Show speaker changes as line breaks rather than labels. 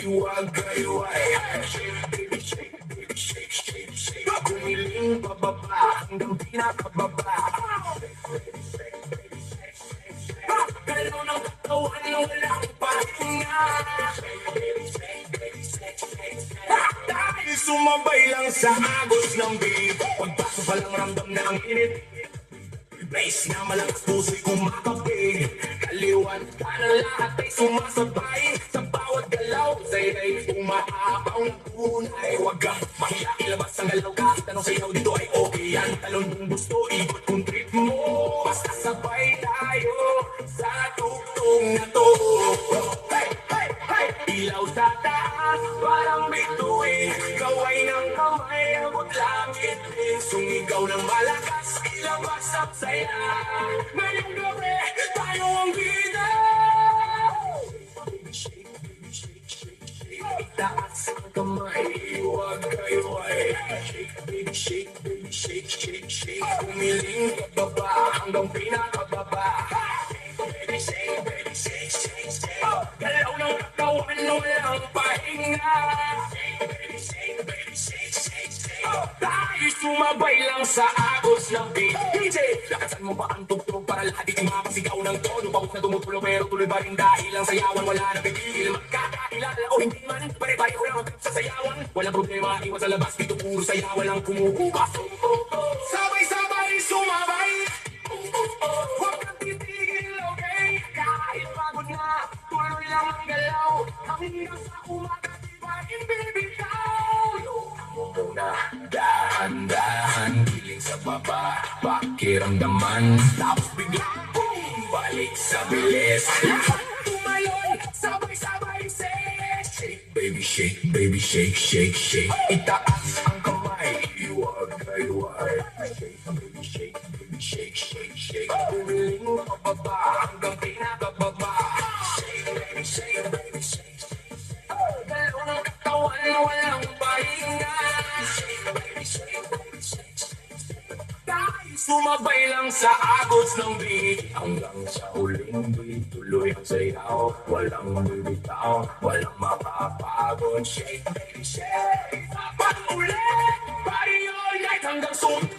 hiwagayway. Shake, baby, shake, baby, shake, shake, shake. Gumiling pababa hanggang pinakababa. Galaw ng katawan na walang pahinga. Dahil sumabay lang sa agos ng beat. Pagpasok pa lang ramdam na ang init. Bass na malakas puso'y kumakapig. Kaliwan ka na lahat ay sumasabay. Sa bawat galaw sa'y umaapaw ng tunay. Huwag kang mahiya, ilabas ang galaw. Kahit anong sayaw dito ay okay yan. Talon kung gusto, ikot kung trip mo. Basta sabay tayo sa tugtog na to. Hey, hey, hey! Ilaw sa taas, parang bituin. Gaway ng kamay, abot langit din. Sumigaw ng malakas, ilabas ang saya. Ngayong gabi, tayo ang bida. Itaas ang kamay, hiwagayway. Shake, baby, shake, baby, shake, shake, shake. Umiling pababa hanggang pinakababa. Baby, shake, baby, shake, shake, shake. Galaw ng katawan na walang pahinga. Baby, shake, baby, shake, shake, shake. Tayo sumabay lang sa agos ng beat. DJ, lakasan mo ba ang tugtog para lahat ito'y makasigaw ng tono? Pawis na tumutulo pero tuloy pa rin dahil ang sayawan wala na pipigil. Magkakakilala o hindi man, pare-pareho lang ang sa sayawan. Walang problema, iwan sa labas, dito puro saya, walang kumukupas. Sabay-sabay sumabay. Huwag kang titigil, okay? Kahit pagod na, tuloy lang ang galaw. Hanggang sa umaga, di ba ibibitaw? Muna, dahan-dahan, giling sa baba, pakiramdaman. Tapos biglang, boom, balik sa bilis. Lahat tumayoy, sabay-sabay say, shake, baby, shake, baby, shake, shake, shake. Itaas ang kamay, hiwagayway. Shake, baby, shake, baby, shake, shake, shake. Umiling pababa hanggang pinakababa. Shake, baby, shake, baby, shake, shake, shake. Galaw ng katawan na walang pahinga. Shake, baby, shake, baby, shake, shake, shake. Dahil sumabay lang sa agos ng beat. Hanggang sa huling beat, tuloy ang sayaw. Walang bibitaw, walang makapagod. Shake, baby, shake. Pag ulit, party all night hanggang sumunod.